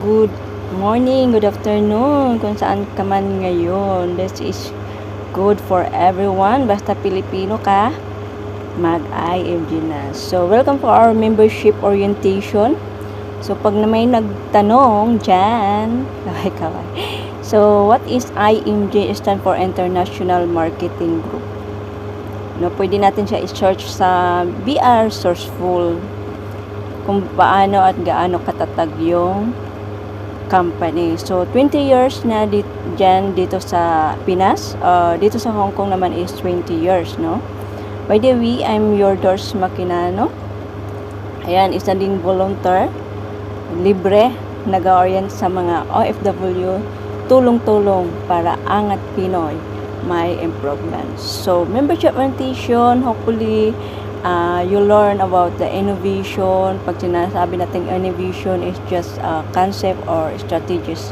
Good morning, good afternoon, kung saan ka man ngayon. This is good for everyone. Basta Pilipino ka, mag-IMG na. So, welcome for our membership orientation. So, pag na may nagtanong dyan, kaway. So, what is IMG? Stand for International Marketing Group. No, pwede natin siya i-search sa BR Sourceful kung paano at gaano katatag yung company. So, 20 years na dito sa Pinas. Dito sa Hong Kong naman is 20 years, no? By the way, I'm your Doors Makinano. Ayan, isa ding volunteer. Libre, nag-orient sa mga OFW. Tulong-tulong para angat Pinoy may improvements. So, membership orientation, hopefully, you learn about the innovation. Pag sinasabi natin innovation is just a concept or strategies,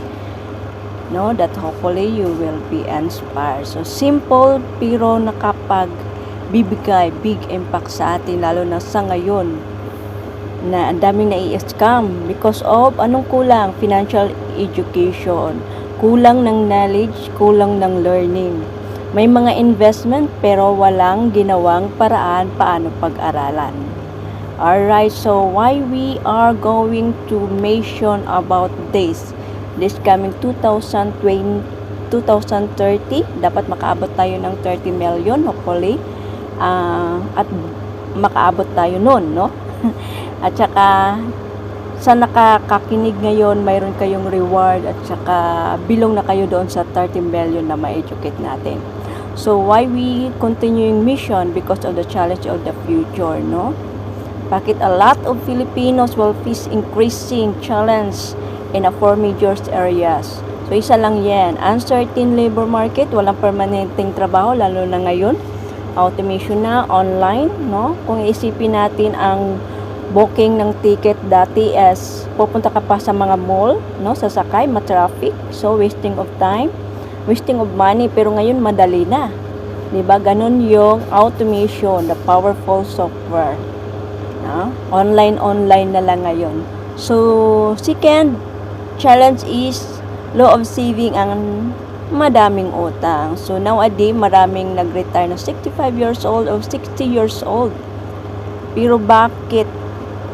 no, that hopefully you will be inspired. So simple pero nakapag bibigay big impact sa atin, lalo na sa ngayon na ang daming nai-scam because of anong kulang? Financial education, kulang ng knowledge, kulang ng learning. May mga investment pero walang ginawang paraan paano pag-aralan. Alright, so why we are going to mention about this coming 2030, dapat makaabot tayo ng 30 million hopefully, at makaabot tayo nun, no? At saka sa nakakakinig ngayon, mayroon kayong reward at saka bilong na kayo doon sa 30 million na ma-educate natin. So, why we continuing mission? Because of the challenge of the future, no? Bakit a lot of Filipinos will face increasing challenge in a four major areas. So, isa lang yan. Uncertain labor market, walang permanenteng trabaho, lalo na ngayon. Automation na, online, no? Kung isipin natin ang booking ng ticket dati as pupunta ka pa sa mga mall, no? Sasakay, ma-traffic. So, wasting of time. Wasting of money, pero ngayon madali na. 'Di ba? Ganun yung automation, the powerful software. No? Online na lang ngayon. So, second challenge is law of saving ang madaming utang. So, nowadays, maraming nag-retire na 65 years old or 60 years old. Pero bakit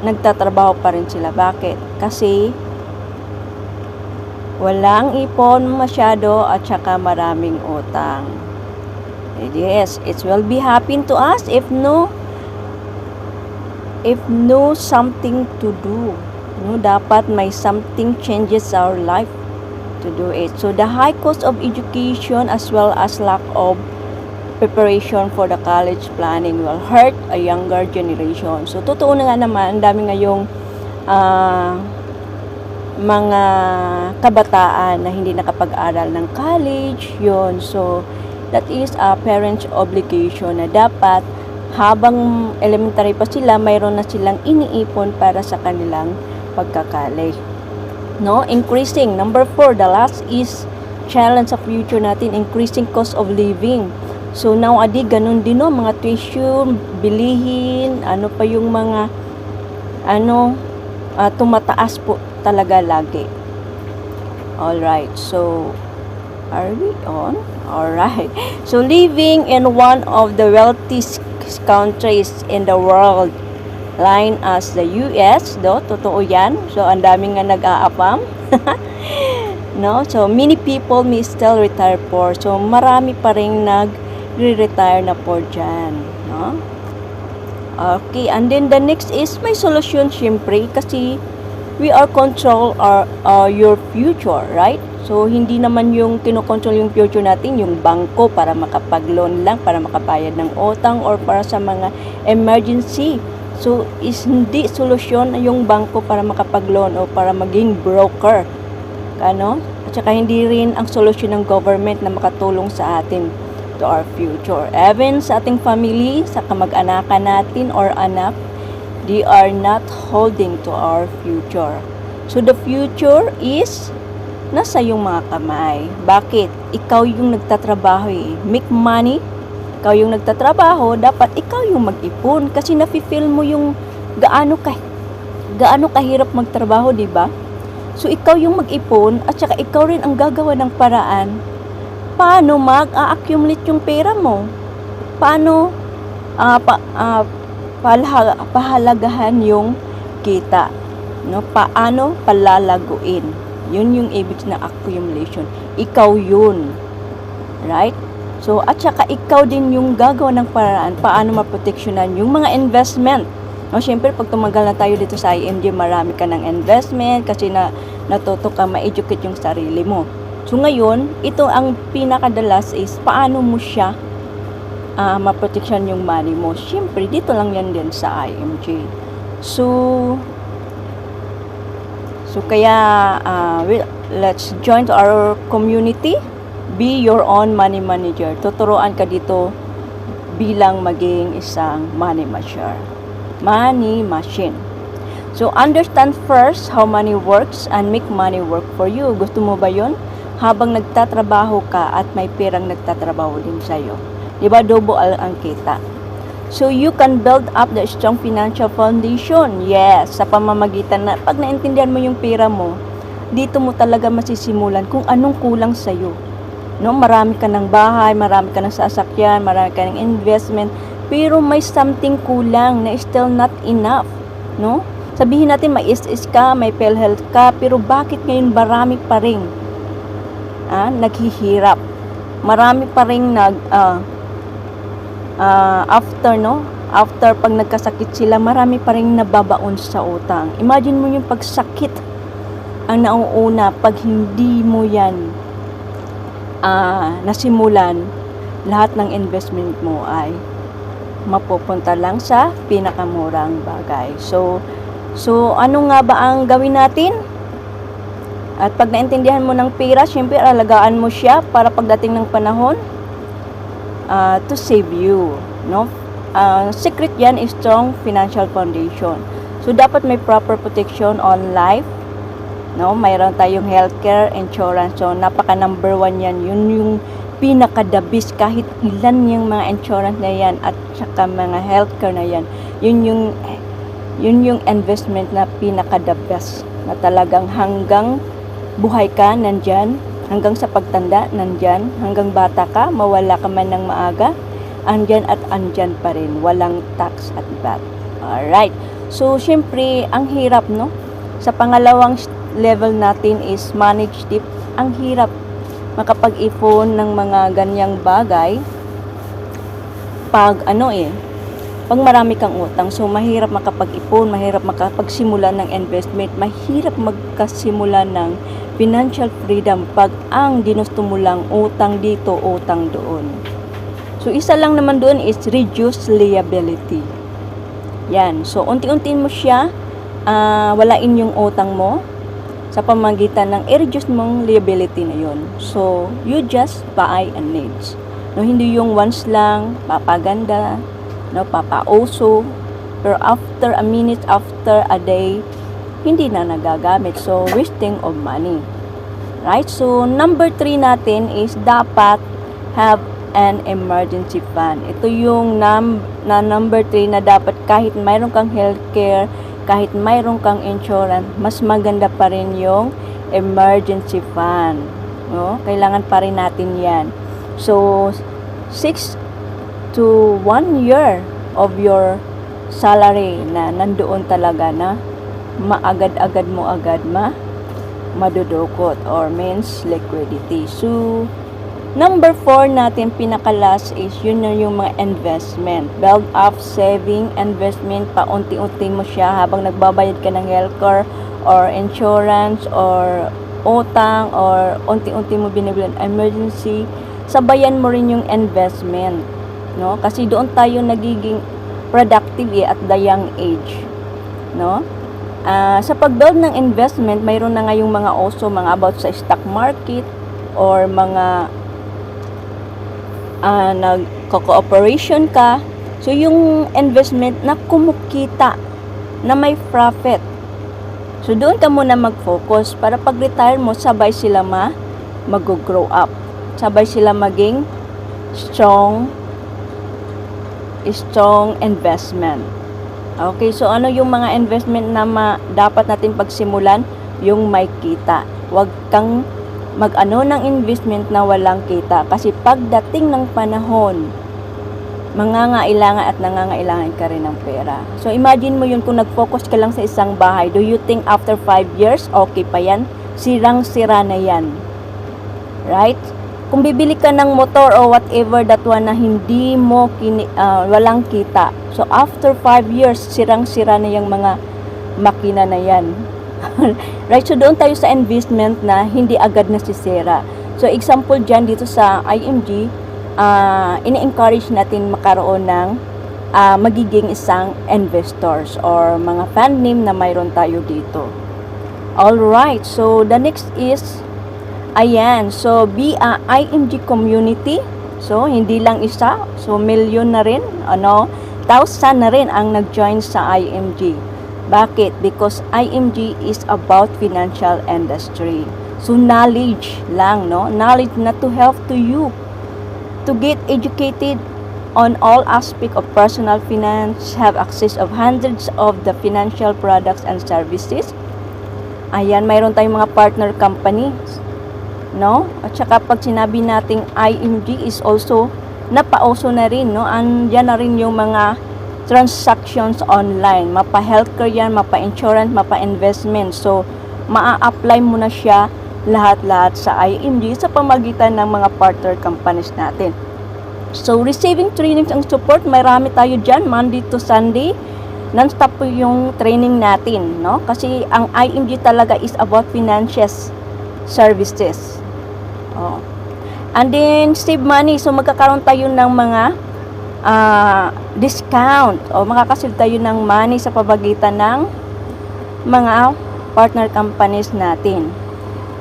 nagtatrabaho pa rin sila? Bakit? Kasi walang ipon masyado at saka maraming utang. Yes, it will be happen to us if no something to do. No, dapat may something changes our life to do it. So the high cost of education as well as lack of preparation for the college planning will hurt a younger generation. So totoo na nga naman, ang dami ngayong mga kabataan na hindi nakapag-aral ng college, yun. So, that is a parent's obligation na dapat habang elementary pa sila, mayroon na silang iniipon para sa kanilang pagka-college. No? Increasing. Number 4, the last is challenge sa future natin, increasing cost of living. So, nowadays, ganun din, no? Mga tuition, bilihin, ano pa yung mga, tumataas po talaga lagi. Alright, so are we on? Alright. So living in one of the wealthiest countries in the world, line as the US, totoo yan. So ang daming nga nag-aapam. No? So many people may still retire poor. So marami pa ring nag-retire na poor dyan, no? Okay, and then the next is may solution syempre kasi we are control your future, right? So, hindi naman yung kinokontrol yung future natin, yung bangko para makapag-loan lang, para makapayad ng utang, or para sa mga emergency. So, is hindi solusyon yung bangko para makapag-loan o para maging broker. Ano? At saka hindi rin ang solusyon ng government na makatulong sa atin to our future. Even sa ating family, sa kamag-anakan natin or anak, they are not holding to our future. So, the future is nasa iyong mga kamay. Bakit? Ikaw yung nagtatrabaho eh. Make money. Ikaw yung nagtatrabaho, dapat ikaw yung mag-ipon. Kasi nafe-feel mo yung gaano kahirap magtrabaho, di ba? So, ikaw yung mag-ipon at saka ikaw rin ang gagawa ng paraan paano mag-a-accumulate yung pera mo. Paano pahalagahan yung kita. No? Paano palalaguin. Yun yung ibig na accumulation. Ikaw yun. Right? So, at saka ikaw din yung gagawa ng paraan paano maproteksyonan yung mga investment. No, syempre, pag tumagal na tayo dito sa IMG, marami ka ng investment kasi natuto ka ma-educate yung sarili mo. So, ngayon, ito ang pinakadalas is paano mo siya maproteksyon yung money mo. Syempre, dito lang yan din sa IMG. So kaya, let's join to our community. Be your own money manager. Tuturuan ka dito bilang maging isang money machine. So, understand first how money works and make money work for you. Gusto mo ba yun? Habang nagtatrabaho ka at may perang nagtatrabaho din sa'yo. Diba, double ang kita. So, you can build up the strong financial foundation. Yes, sa pamamagitan na, pag naintindihan mo yung pera mo, dito mo talaga masisimulan kung anong kulang sa'yo. No, marami ka ng bahay, marami ka ng sasakyan, marami ka ng investment, pero may something kulang na still not enough. No? Sabihin natin may SS ka, may PhilHealth ka, pero bakit ngayon marami pa rin naghihirap? Marami pa rin after pag nagkasakit sila, marami pa rin nababaon sa utang. Imagine mo yung pagsakit ang nauuna pag hindi mo yan nasimulan, lahat ng investment mo ay mapupunta lang sa pinakamurang bagay. So ano nga ba ang gawin natin? At pag naintindihan mo ng pera, syempre alagaan mo siya para pagdating ng panahon to save you, no? Secret yan is strong financial foundation. So dapat may proper protection on life, no? Mayroon tayong healthcare insurance. So napaka number 1 yan. Yun yung pinaka-the best, kahit ilan yung mga insurance na yan at saka mga healthcare na yan. Yun yung investment na pinaka-the best, na talagang hanggang buhay ka nandyan, hanggang sa pagtanda nandyan, hanggang bata ka, mawala ka man ng maaga, andyan at andyan pa rin, walang tax at VAT. Alright, so syempre ang hirap, no? Sa pangalawang level natin is manage tip. Ang hirap makapag-ipon ng mga ganyang bagay pag pag marami kang utang. So mahirap makapag-ipon, mahirap makapagsimula ng investment, mahirap magkasimula ng financial freedom pag ang ginusto mo lang utang dito, utang doon. So isa lang naman doon is reduce liability. Yan, so unti-untiin mo siya, walain yung utang mo sa pamagitan ng i-reduce mong liability na yun. So, you just buy and needs. No, hindi yung once lang, papaganda, no, papauso, pero after a minute, after a day, hindi na nagagamit. So, wasting of money. Right? So, number 3 natin is dapat have an emergency fund. Ito yung number 3 na dapat kahit mayroon kang healthcare, kahit mayroon kang insurance, mas maganda pa rin yung emergency fund. No? Kailangan pa rin natin yan. So, 6 to 1 year of your salary na nandoon talaga na maagad-agad mo agad madudukot or means liquidity. So, number 4 natin, pinaka-last is yun na yung mga investment. Build up saving, investment, paunti-unti mo siya habang nagbabayad ka ng healthcare or insurance or utang or unti-unti mo binibilan emergency. Sabayan mo rin yung investment, no? Kasi doon tayo nagiging productive at the young age, no? Sa pag-build ng investment, mayroon na ngayong mga mga about sa stock market or mga nagko-cooperation ka. So, yung investment na kumukita, na may profit. So, doon ka muna mag-focus para pag-retire mo, sabay sila mag-grow up. Sabay sila maging strong investment. Okay, so ano yung mga investment na dapat natin pagsimulan? yung may kita. Huwag kang mag-ano ng investment na walang kita. Kasi pagdating ng panahon, mangangailangan at nangangailangan ka rin ng pera. So, imagine mo yun kung nag-focus ka lang sa isang bahay. Do you think after 5 years, okay pa yan? Sirang-sira na yan. Right? Kung bibili ka ng motor or whatever that one na hindi mo walang kita. So, after 5 years, sirang-sira na yung mga makina na yan. Right? So, doon tayo sa investment na hindi agad nasisira. So, example dyan dito sa IMG, ini-encourage natin makaroon ng magiging isang investors or mga fan name na mayroon tayo dito. Alright, so the next is, ayan, so be a IMG community. So, hindi lang isa, so million na rin, 1,000 na rin ang nag-join sa IMG. Bakit? Because IMG is about financial industry. So, knowledge lang, no? Knowledge na to help to you to get educated on all aspects of personal finance, have access of hundreds of the financial products and services. Ayan, mayroon tayong mga partner companies, no? At saka pag sinabi nating IMG is also, napauso na rin, no? Andyan na rin yung mga transactions online. Mapa-healthcare yan, mapa-insurance, mapa-investment. So, maa-apply mo na siya lahat-lahat sa IMG sa pamagitan ng mga partner companies natin. So, receiving trainings and support, marami tayo dyan, Monday to Sunday. Non-stop po yung training natin, no? Kasi ang IMG talaga is about finances services. Oh. And then, save money. So, magkakaroon tayo ng mga discount o makakasave tayo ng money sa pamagitan ng mga partner companies natin.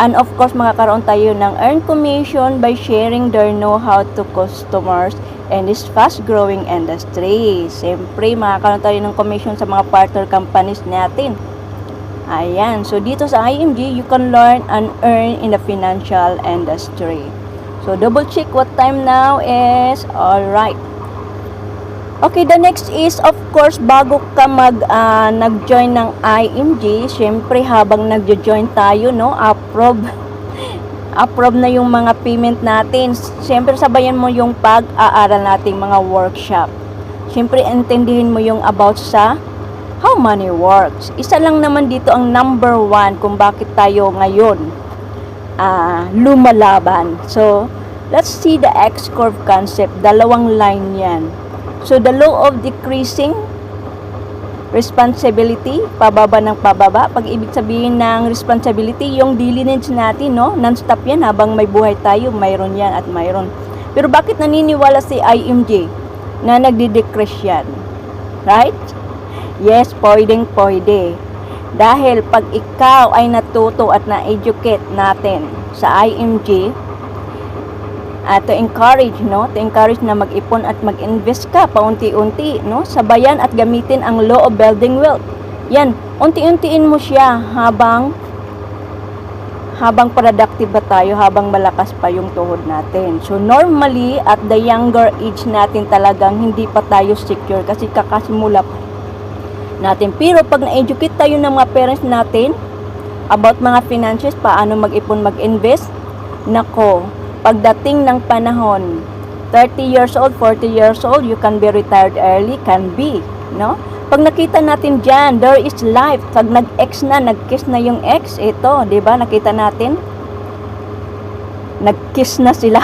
And of course, makakaroon tayo ng earn commission by sharing their know-how to customers in this fast-growing industry. Siyempre, makakaroon tayo ng commission sa mga partner companies natin. Ayan. So, dito sa IMG, you can learn and earn in the financial industry. So, double check what time now is. Alright. Okay, the next is, of course, bago ka nag-join ng IMG, syempre habang nag-join tayo, no, approve na yung mga payment natin. Syempre, sabayan mo yung pag-aaral nating mga workshop. Syempre, intindihin mo yung about sa how money works. Isa lang naman dito ang number 1 kung bakit tayo ngayon lumalaban. So, let's see the X-curve concept. Dalawang line yan. So, the law of decreasing responsibility, pababa ng pababa. Pag ibig sabihin ng responsibility, yung daily needs natin, no? Non-stop yan, habang may buhay tayo, mayroon yan at mayroon. Pero bakit naniniwala si IMG na nagdi-decrease yan? Right? Yes, pwede. Dahil pag ikaw ay natuto at na-educate natin sa IMG, to encourage, no? To encourage na mag-ipon at mag-invest ka paunti-unti, no? Sabayan at gamitin ang law of building wealth. Yan, unti-untiin mo siya habang productive ba tayo, habang malakas pa yung tuhod natin. So, normally, at the younger age natin talagang hindi pa tayo secure kasi kakasimula pa natin. Pero pag na-educate tayo ng mga parents natin about mga finances, paano mag-ipon, mag-invest, nako, pagdating ng panahon, 30 years old, 40 years old, you can be retired early, can be, no? Pag nakita natin dyan, there is life. Pag nag-ex na, nag-kiss na yung ex, ito, di ba? Nakita natin, nag-kiss na sila.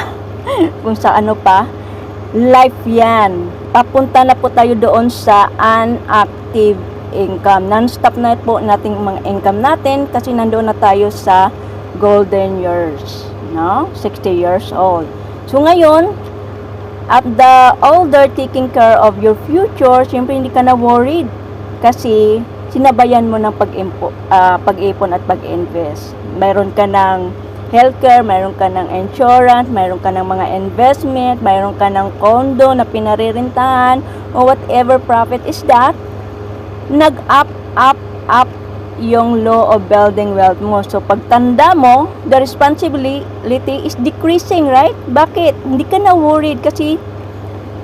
Kung sa ano pa, life yan. Papunta na po tayo doon sa unactive income. Non-stop na po nating mga income natin kasi nandoon na tayo sa golden years. No? 60 years old. So ngayon, at the older taking care of your future, siyempre hindi ka na worried kasi sinabayan mo ng pag-ipon at pag-invest. Mayroon ka ng healthcare, mayroon ka ng insurance, mayroon ka ng mga investment, mayroon ka ng condo na pinaririntahan or whatever profit is that, nag-up yung law of building wealth mo. So, pagtanda mo, the responsibility is decreasing, right? Bakit? Hindi ka na worried kasi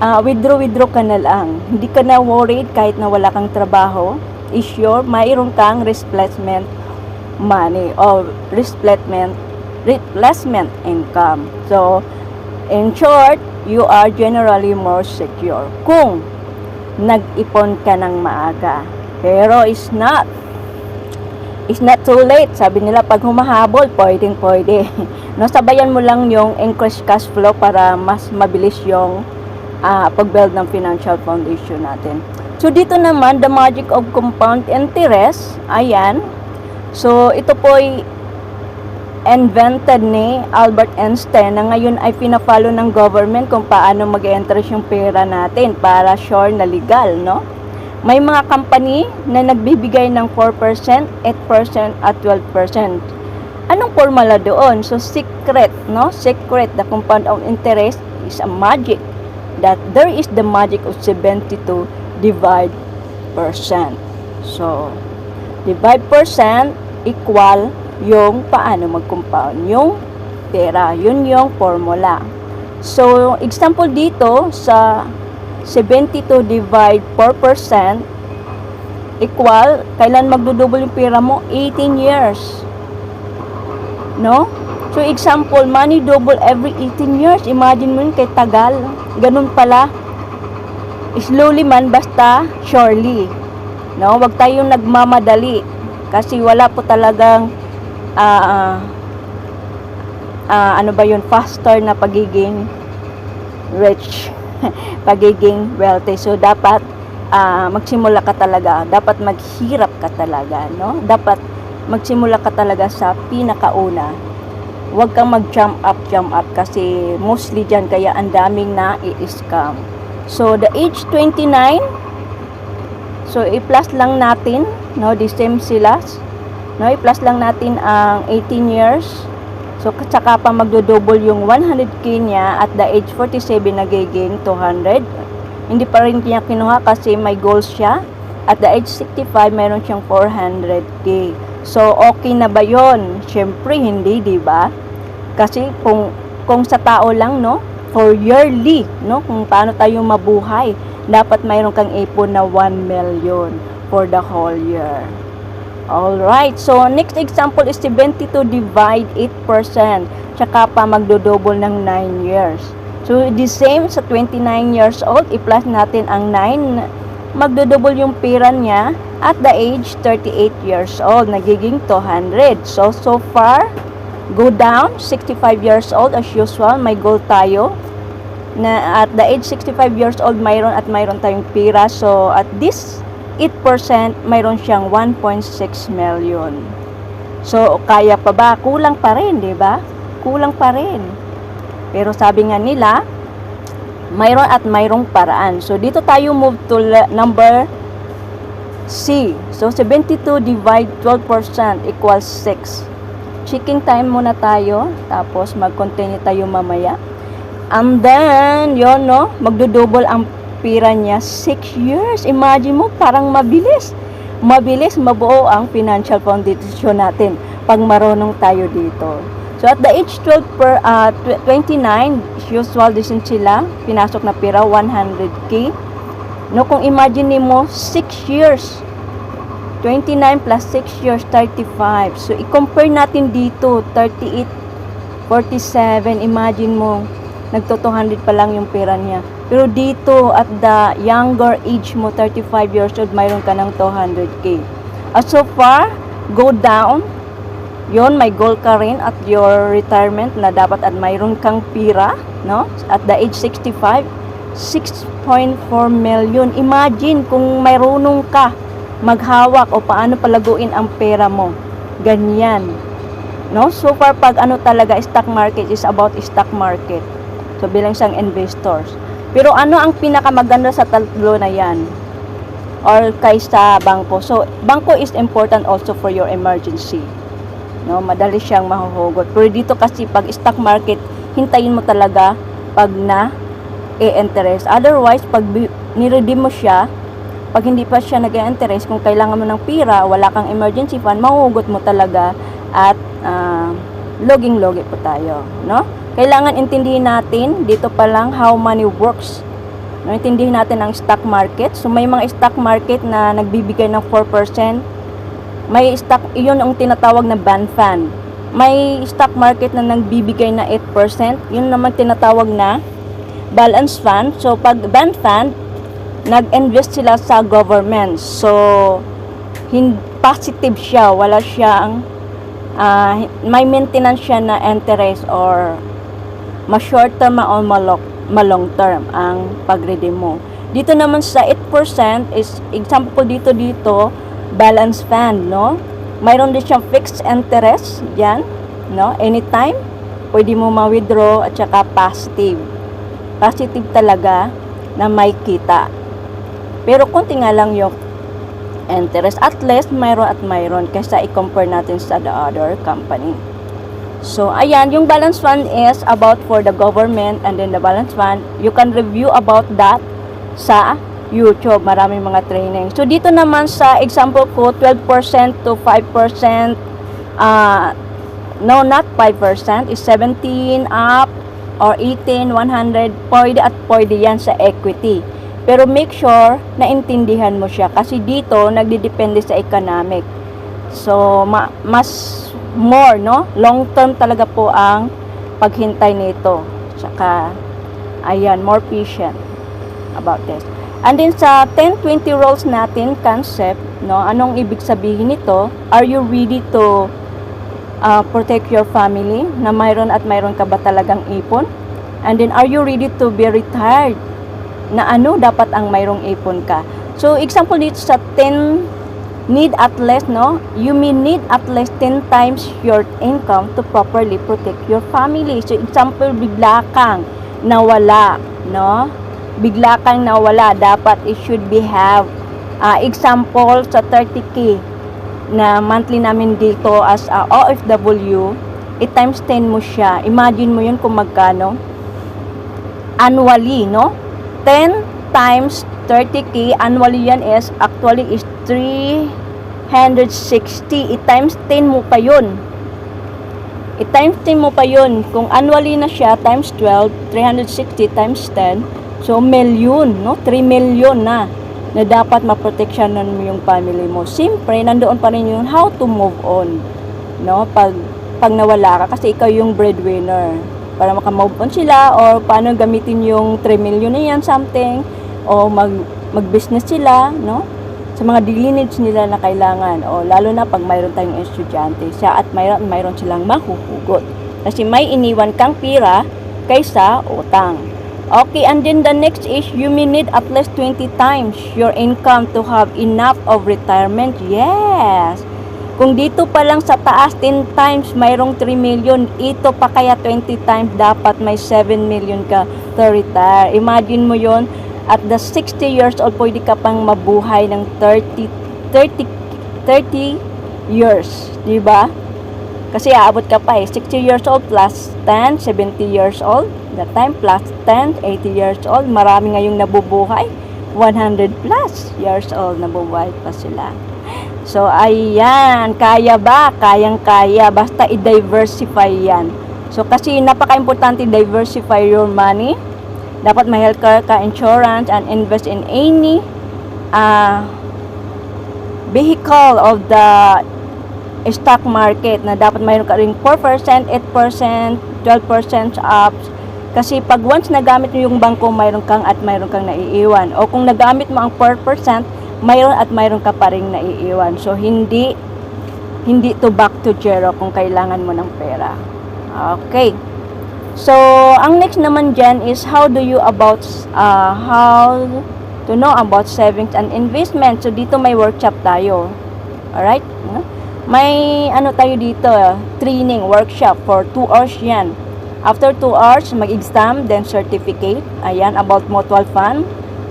withdraw ka na lang. Hindi ka na worried kahit na wala kang trabaho. Is sure, mayroon kang replacement money or replacement income. So, in short, you are generally more secure kung nag-ipon ka ng maaga. Pero it's not too late. Sabi nila, pag humahabol, pwede. No, sabayan mo lang yung increased cash flow para mas mabilis yung pag-build ng financial foundation natin. So, dito naman, the magic of compound interest, ayan. So, ito po'y invented ni Albert Einstein na ngayon ay pina-follow ng government kung paano mag-interest yung pera natin para sure na legal, no? May mga company na nagbibigay ng 4%, 8%, at 12%. Anong formula doon? So, secret, no? Secret, the compound of interest is a magic. That there is the magic of 72 divide percent. So, divide percent equal yung paano mag-compound yung pera. Yun yung formula. So, example dito sa 72 divide 4% equal, kailan magdudouble yung pera mo? 18 years. No? So, example, money double every 18 years. Imagine mo yun kay tagal. Ganun pala. Slowly man, basta surely. No? Wag tayong nagmamadali. Kasi wala po talagang faster na pagiging rich, pagiging wealthy. So, dapat magsimula ka talaga, dapat maghirap ka talaga, no? Dapat magsimula ka talaga sa pinakauna. Huwag kang mag-jump up kasi mostly dyan, kaya ang daming na i-scam. So, the age 29, so, i-plus lang natin, no? The same sila. No, i-plus lang natin ang 18 years. So, tsaka pa magdo-double yung 100k niya at the age 47 nagiging 200. Hindi pa rin niya kinuha kasi may goals siya. At the age 65, mayroon siyang 400k. So, okay na ba yun? Siyempre, hindi, di ba? Kasi kung sa tao lang, no? For yearly, no? Kung paano tayo mabuhay, dapat mayroon kang ipon na 1 million for the whole year. Alright, so next example is 72 divide 8%. Tsaka pa magdodouble ng 9 years. So, the same sa 29 years old, i-plus natin ang 9. Magdodouble yung pera niya at the age 38 years old. Nagiging 200. So far, go down. 65 years old as usual. May goal tayo. Na at the age 65 years old, mayroon tayong pera. So, at this 8%, mayroon siyang 1.6 million. So, kaya pa ba? Kulang pa rin, di ba? Kulang pa rin. Pero sabi nga nila, mayroong paraan. So, dito tayo move to number C. So, 72 divide 12% equals 6. Checking time muna tayo. Tapos, mag-continue tayo mamaya. And then, yun, no? Magdodouble ang pira niya 6 years. Imagine mo, parang mabilis mabuo ang financial foundation natin pag marunong tayo dito. So at the age 29, usual din sila, pinasok na pira 100k. No, kung imagine mo 6 years, 29 plus 6 years, 35. So i-compare natin dito, 38, 47, imagine mo, nagto 200 pa lang yung pera niya. Pero dito, at the younger age mo, 35 years old, mayroon ka ng 200k. At so far, go down. Yon, may goal ka rin at your retirement na dapat at mayroon kang pira, no? At the age 65, 6.4 million. Imagine kung mayroon ka maghawak o paano palaguin ang pera mo. Ganyan. No? So far, pag talaga, stock market is about stock market. So, bilang isang investors. Pero ano ang pinakamaganda sa tatlo na yan? Or kaysa bangko? So, bangko is important also for your emergency. No, madali siyang mahuhugot. Pero dito kasi pag stock market, hintayin mo talaga pag i-interest. Otherwise, pag niredeem mo siya, pag hindi pa siya nag-i-interest, kung kailangan mo ng pira, wala kang emergency fund, mahuhugot mo talaga at loging-logi po tayo, no? Kailangan intindihin natin dito pa lang how money works. No, intindihin natin ang stock market. So may mga stock market na nagbibigay ng 4%, May stock, iyon ang tinatawag na bond fund. May stock market na nagbibigay na 8%, yun naman tinatawag na balance fund. So, pag bond fund, nag-invest sila sa government. So, positive siya, wala siyang may maintenance siya na interest or ma-short term o ma-long term ang pag-redeem mo. Dito naman sa 8% is example dito balance fund, no? Mayroon din siyang fixed interest yan, no? Anytime pwede mo ma-withdraw at saka positive talaga na may kita. Pero konti nga lang yung interest. At least mayroon kaysa i-compare natin sa the other company. So, ayan, yung balance fund is about for the government, and then the balance fund, you can review about that sa YouTube. Maraming mga training. So, dito naman sa example ko, 12% to 5%, no, not 5%, is 17 up or 18, 100, pwede yan sa equity. Pero make sure na intindihan mo siya kasi dito nagdidepende sa economic. So mas more, no? Long term talaga po ang paghintay nito. Saka ayan, more patient about this. And then sa 10-20 roles natin concept, no? Anong ibig sabihin nito? Are you ready to protect your family? Na mayroon ka ba talagang ipon? And then are you ready to be retired? Na dapat ang mayroong ipon ka. So, example dito sa 10 need at least, no? You may need at least 10 times your income to properly protect your family. So, example, bigla kang nawala, no? Bigla kang nawala. Dapat it should be have, example, sa 30K na monthly namin dito as a OFW, times 10 mo siya. Imagine mo yun kung magkano. Annually, no? 10 times 30K annually yan is 360. I-times 10 mo pa yun. I-times 10 mo pa yun. Kung annually na siya, times 12, 360 times 10, so million, no? 3 million na dapat maproteksyonan mo yung family mo. Siyempre, nandoon pa rin yung how to move on, no? Pag nawala ka, kasi ikaw yung breadwinner. Para makamove on sila, or paano gamitin yung 3 million na yan, something, o mag-business sila, no? Sa mga daily needs nila na kailangan, o lalo na pag mayroon tayong estudyante, siya at mayroon silang mahuhugot. Kasi may iniwan kang pira kaysa utang. Okay, and then the next is, you may need at least 20 times your income to have enough of retirement. Yes! Kung dito pa lang sa taas, 10 times, mayroong 3 million. Ito pa kaya 20 times, dapat may 7 million ka to retire. Imagine mo yon at the 60 years old, pwede ka pang mabuhay ng 30 years. Diba? Kasi aabot ka pa 60 years old plus 10, 70 years old. That time plus 10, 80 years old. Marami ngayong nabubuhay. 100 plus years old nabubuhay pa sila. So, ayan. Kaya ba? Kayang-kaya. Basta i-diversify yan. So, kasi napaka-importante diversify your money. Dapat may healthcare ka, insurance, and invest in any vehicle of the stock market na dapat mayroon ka rin 4%, 8%, 12% ups. Kasi pag once nagamit mo yung bangko, mayroon kang naiiwan. O kung nagamit mo ang 4%, mayroon ka pa rin naiiwan. So, hindi to back to zero kung kailangan mo ng pera. Okay. So, ang next naman dyan is how to know about savings and investment. So, dito may workshop tayo. Alright? May tayo dito, training, workshop for 2 hours yan. After 2 hours, mag-exam, then certificate. Ayan, about mutual fund.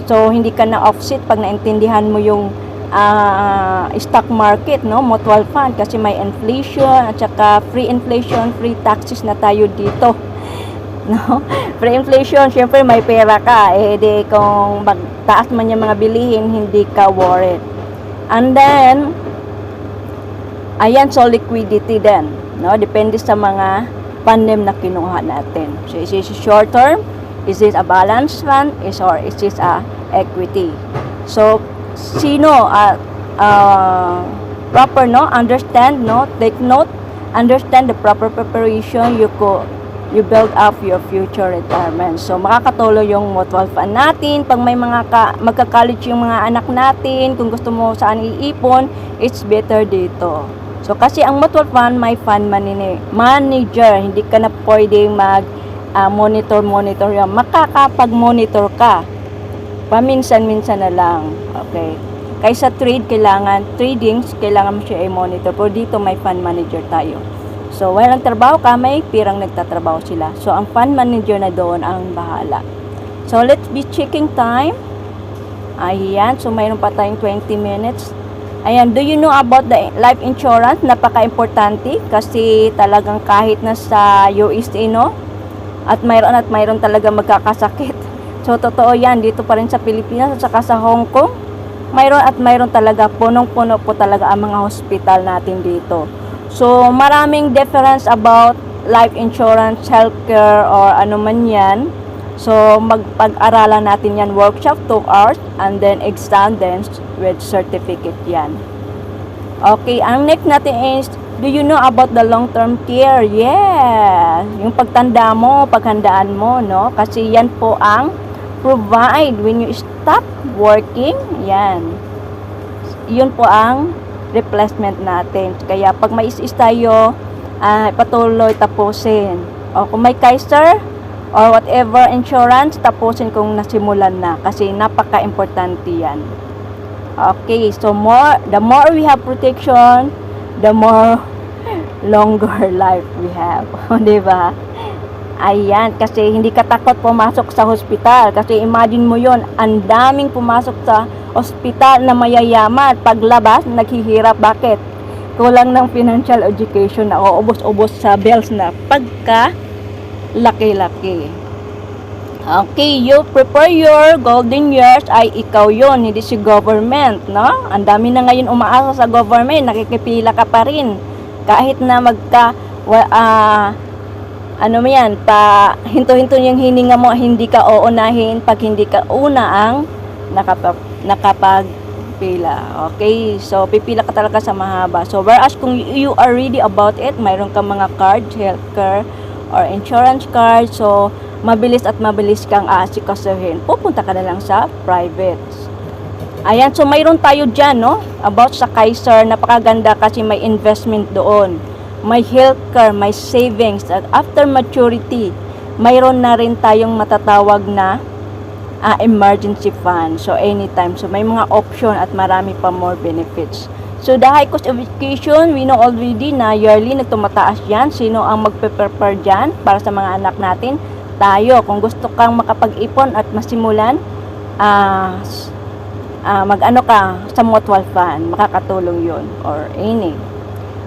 So, hindi ka na offset pag naintindihan mo yung stock market, no? Mutual fund, kasi may inflation, at saka free inflation, free taxes na tayo dito. No? Free inflation, syempre may pera ka. Di kung magtaas man yung mga bilihin, hindi ka worried. And then, ayan, so liquidity din. No? Depende sa mga pandem na kinuha natin. So, is this short term? Is this a balance fund? Or is this a equity? So, sino proper, no, understand, no, take note, understand the proper preparation you build up your future retirement. So makakatulong yung mutual fund natin pag may mga magka-college yung mga anak natin, kung gusto mo saan iipon, it's better dito. So kasi ang mutual fund may fund manager, hindi ka na pwede mag monitor yan. Makakapag-monitor ka paminsan-minsan na lang. Okay, kaysa trading kailangan mo siya i-monitor, pero dito may fund manager tayo. So, while nagtrabaho ka, may pirang nagtatrabaho sila. So, ang fund manager na doon ang bahala. So, let's be checking time. Ayan. So, mayroon pa tayong 20 minutes. Ayan. Do you know about the life insurance? Napaka-importante kasi talagang kahit na sa USA, no? At mayroon talaga magkakasakit. So, totoo yan. Dito pa rin sa Pilipinas at saka sa Hong Kong. Mayroon talaga. Punong-puno po talaga ang mga hospital natin dito. So, maraming difference about life insurance, healthcare, or ano man yan. So, magpag-aralan natin yan, workshop 2 hours, and then exam then with certificate yan. Okay, ang next natin is, do you know about the long-term care? Yeah, yung pagtanda mo, paghandaan mo, no? Kasi yan po ang provide when you stop working, yan. Yun po ang replacement natin. Kaya pag may is tayo, patuloy tapusin. O kung may Kaiser or whatever insurance, tapusin kung nasimulan na. Kasi napaka-importante yan. Okay, so the more we have protection, the more longer life we have. Diba? Ayan, kasi hindi ka takot pumasok sa hospital. Kasi imagine mo yon, ang daming pumasok sa ospital na mayayaman, paglabas naghihirap. Bakit? Kulang ng financial education, na uubos-ubos sa bills na pagka laki-laki. Okay, you prepare your golden years, ay ikaw yon, hindi si government, no? Ang dami na ngayon umaasa sa government, nakikipila ka pa rin kahit na ano mo yan, pa hinto-hinto yung hininga mo, hindi ka uunahin pag hindi ka una ang nakapagpila. Okay, so pipila ka talaga sa mahaba. So whereas kung you are ready about it, mayroon kang mga card, healthcare or insurance card, so mabilis kang aasikasuhin. Pupunta ka na lang sa private. Ayan, so mayroon tayo dyan, no? About sa Kaiser, napakaganda kasi may investment doon. May healthcare, may savings, at after maturity, mayroon na rin tayong matatawag na emergency fund. So, anytime. So, may mga option at marami pa more benefits. So, the high cost of education, we know already na yearly na tumataas yan. Sino ang magpe-prepare dyan para sa mga anak natin? Tayo. Kung gusto kang makapag-ipon at masimulan, mag-ano ka sa mutual fund, makakatulong yun or any.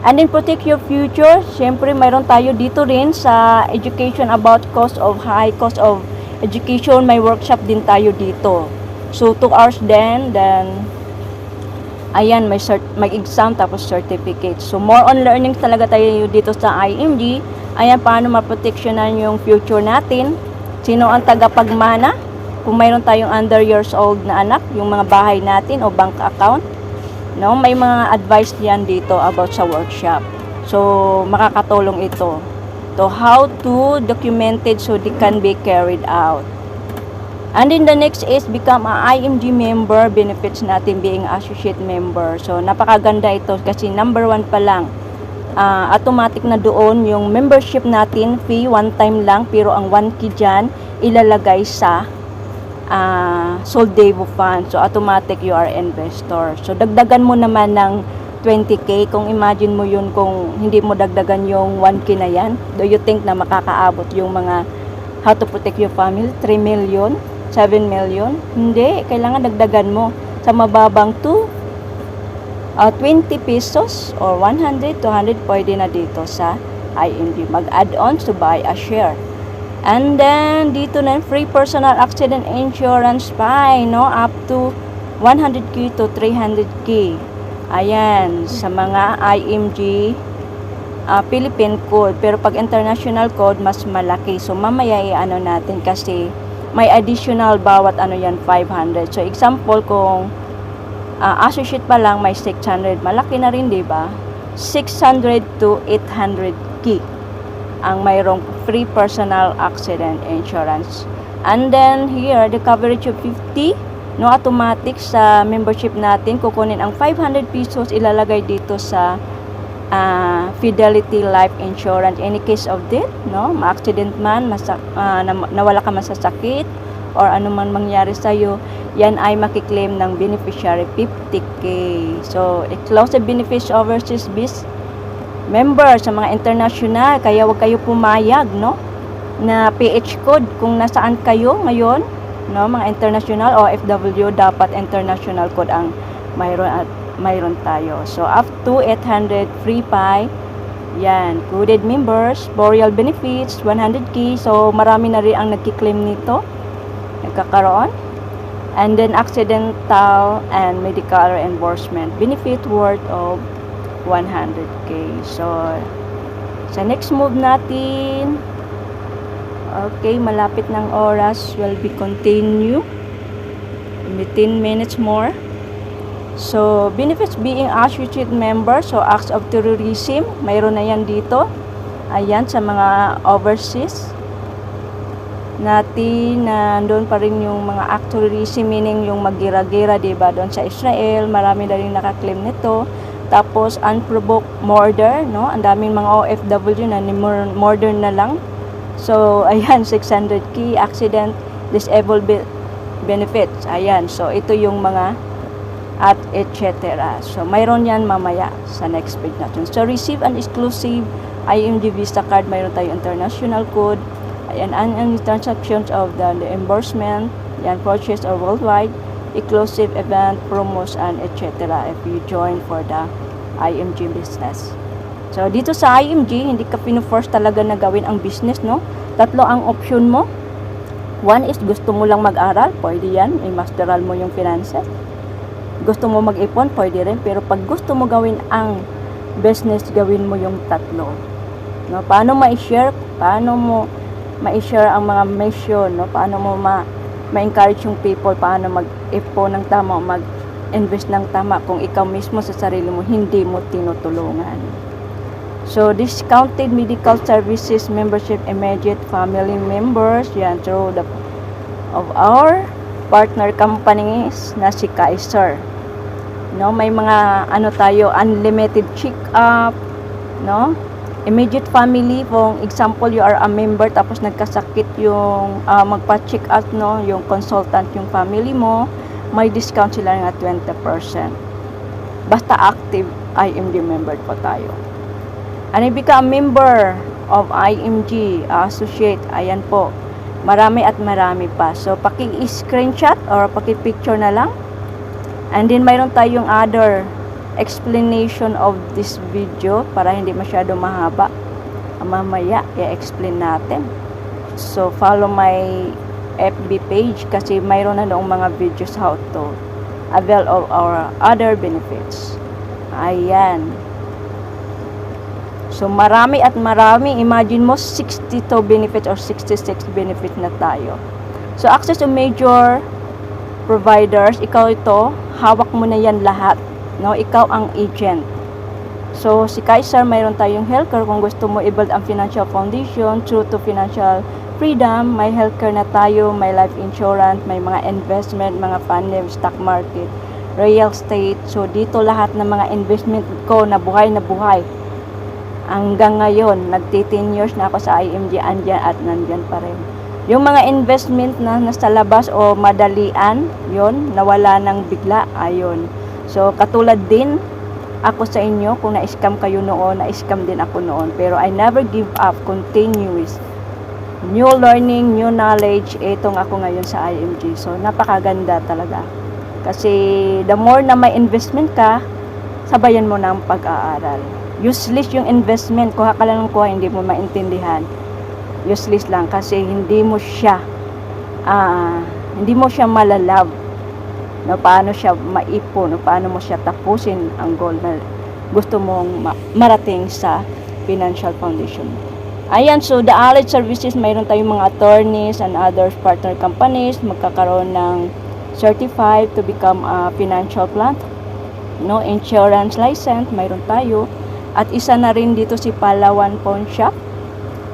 And then protect your future. Siyempre, mayroon tayo dito rin sa education about high cost of education. May workshop din tayo dito. So, 2 hours then ayan, may exam tapos certificate. So, more on learning talaga tayo dito sa IMG. Ayan, paano maproteksyonan yung future natin. Sino ang tagapagmana? Kung mayroon tayong under years old na anak, yung mga bahay natin o bank account, no, may mga advice diyan dito about sa workshop. So, makakatulong ito. So, how to document it so they can be carried out. And then the next is become a IMG member, benefits natin being associate member. So, napakaganda ito kasi number 1 pa lang. Automatic na doon yung membership natin, fee, one time lang, pero ang 1K dyan, ilalagay sa Soldevo Fund. So, automatic you are investor. So, dagdagan mo naman ng 20K. Kung imagine mo yun, kung hindi mo dagdagan yung 1K na yan, do you think na makakaabot yung mga how to protect your family? 3 million? 7 million? Hindi. Kailangan dagdagan mo sa mababang 20 pesos or 100, 200, pwede na dito sa IMG. Mag-add-on to buy a share. And then, dito na, free personal accident insurance pa, no? Up to 100K to 300K. Ayan, sa mga IMG Philippine code. Pero pag international code, mas malaki. So, mamaya i-ano natin kasi may additional bawat ano yan, 500. So, example, kung associate pa lang may 600. Malaki na rin, di ba? 600 to 800k ang mayroong free personal accident insurance. And then here, the coverage of 50, no, automatic sa membership natin, kukunin ang 500 pesos, ilalagay dito sa Fidelity Life Insurance. Any case of death, no, ma-accident man, nawala ka man sa sakit, or ano man mangyari sa'yo, yan ay makiklaim ng beneficiary 50k. So, exclusive benefits overseas bis member sa mga international, kaya wag kayo pumayag, no, na PH code kung nasaan kayo ngayon, no, mga international o OFW, dapat international code ang mayroon tayo. So up to 800 free pie, yan, coded members, burial benefits 100k, so marami na rin ang nagki-claim nito, nagkakaroon. And then accidental and medical reimbursement benefit worth of 100k. So sa next move natin, okay, malapit ng oras, will be continue 10 minutes more. So benefits being associate member, so acts of terrorism, mayroon na yan dito. Ayan, sa mga overseas natin, doon pa rin yung mga act of terrorism, meaning yung magira-gira, diba, doon sa Israel, marami na rin nakaklaim nito. Tapos unprovoked murder, no, ang daming mga OFW na murder na lang. So ayan, 600k. Accident disabled benefits, ayan, so ito yung mga at etc. So mayroon yan mamaya sa next page natin. So receive an exclusive IMG Visa card, mayroon tayo international code, ayan, and transactions of the reimbursement, yan, purchase or worldwide, exclusive event, promos, and etc. if you join for the IMG business. So dito sa IMG, hindi ka pinu-force talaga na gawin ang business, no? Tatlo ang option mo. One is gusto mo lang mag-aral, pwede yan, i-masteral mo yung finances. Gusto mo mag-ipon, pwede rin. Pero pag gusto mo gawin ang business, gawin mo yung tatlo, no? Paano ma-share? Paano mo ma-share ang mga mission, no? Paano mo ma-encourage yung people, paano mag-ipon ng tama, mag-invest ng tama kung ikaw mismo sa sarili mo hindi mo tinutulungan. So discounted medical services membership immediate family members, yan, through the of our partner companies na si Kaiser, no, may mga ano tayo, unlimited check-up, no, immediate family, kung example you are a member tapos nagkasakit yung magpa-check out, no, yung consultant yung family mo, may discount sila nga 20%. Basta active IMG member po tayo. And if become a member of IMG associate, ayan po, marami at marami pa. So paki-screenshot or paki-picture na lang. And then mayroon tayong other explanation of this video para hindi masyado mahaba. Mamaya i-explain natin. So follow my FB page kasi mayroon na noong mga videos how to avail of our other benefits. Ayan. So marami at marami. Imagine mo 62 benefits or 66 benefits na tayo. So access to major providers, ikaw ito, hawak mo na yan lahat, no? Ikaw ang agent. So si Kaiser, mayroon tayong healthcare kung gusto mo i-build ang financial foundation through to financial freedom. May healthcare na tayo, may life insurance, may mga investment, mga fund, stock market, real estate. So dito lahat ng mga investment ko na buhay na buhay. Hanggang ngayon, nagti-10 years na ako sa IMG, andyan at nandyan pa rin. Yung mga investment na nasa labas o madalian, yon, nawala ng bigla, ayon. So katulad din ako sa inyo, kung na-scam kayo noon, na-scam din ako noon. Pero I never give up, continuous. New learning, new knowledge, itong ako ngayon sa IMG. So napakaganda talaga. Kasi the more na may investment ka, sabayan mo ng pag-aaral. Useless yung investment, kuha ka lang ng kuha, hindi mo maintindihan. Useless lang kasi hindi mo siya malalab, no, paano siya maipon, no, paano mo siya tapusin ang goal na gusto mong marating sa financial foundation. Ayan, so the allied services, mayroon tayong mga attorneys and others partner companies, magkakaroon ng certified to become a financial plant. No, insurance license, mayroon tayo. At isa na rin dito si Palawan Pawn Shop.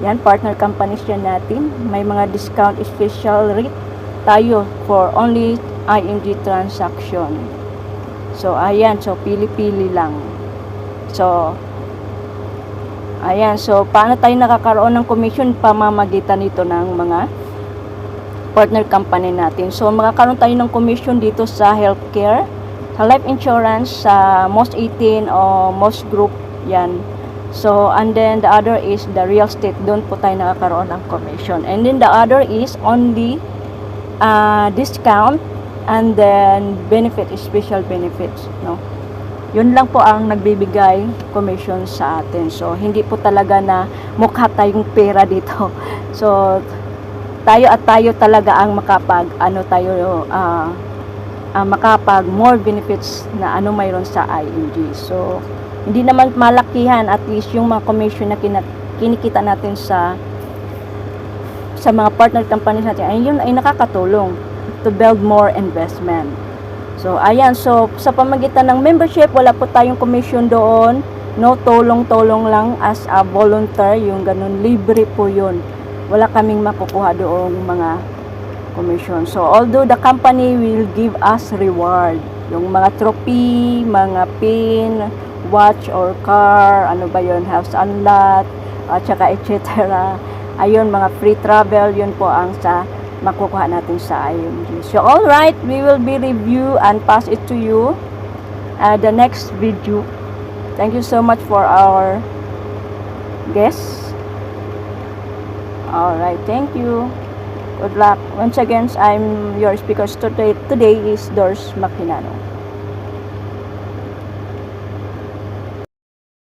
Yan, partner companies yan natin. May mga discount special rate tayo for only IMG transaction. So, ayan. So, pili-pili lang. So, ayan. So, paano tayo nakakaroon ng commission? Pamamagitan nito ng mga partner company natin. So, makakaroon tayo ng commission dito sa healthcare, sa life insurance, sa most 18 o most group, yan. So, and then the other is the real estate. Doon po tayo nakakaroon ng commission. And then the other is only discount and then benefit, special benefits, no? Yun lang po ang nagbibigay commission sa atin. So, hindi po talaga na mukha tayong pera dito. So, tayo talaga ang makapag makapag more benefits na mayroon sa IMG. So, hindi naman malakihan, at least yung mga commission na kinikita natin sa mga partner companies natin, ay yun ay nakakatulong to build more investment. So, ayan. So, sa pamagitan ng membership, wala po tayong commission doon. No, tulong-tulong lang as a volunteer, yung ganun, libre po yun. Wala kaming makukuha doong mga commission. So, although the company will give us reward, yung mga trophy, mga pin, watch or car, ano ba yun, house and lot, at saka etc. Ayun, mga free travel, yun po ang sa makukuha natin sa IMG. So, alright, we will be review and pass it to you the next video. Thank you so much for our guests. Alright, thank you. Good luck. Once again, I'm your speaker today is Doris Maquinano.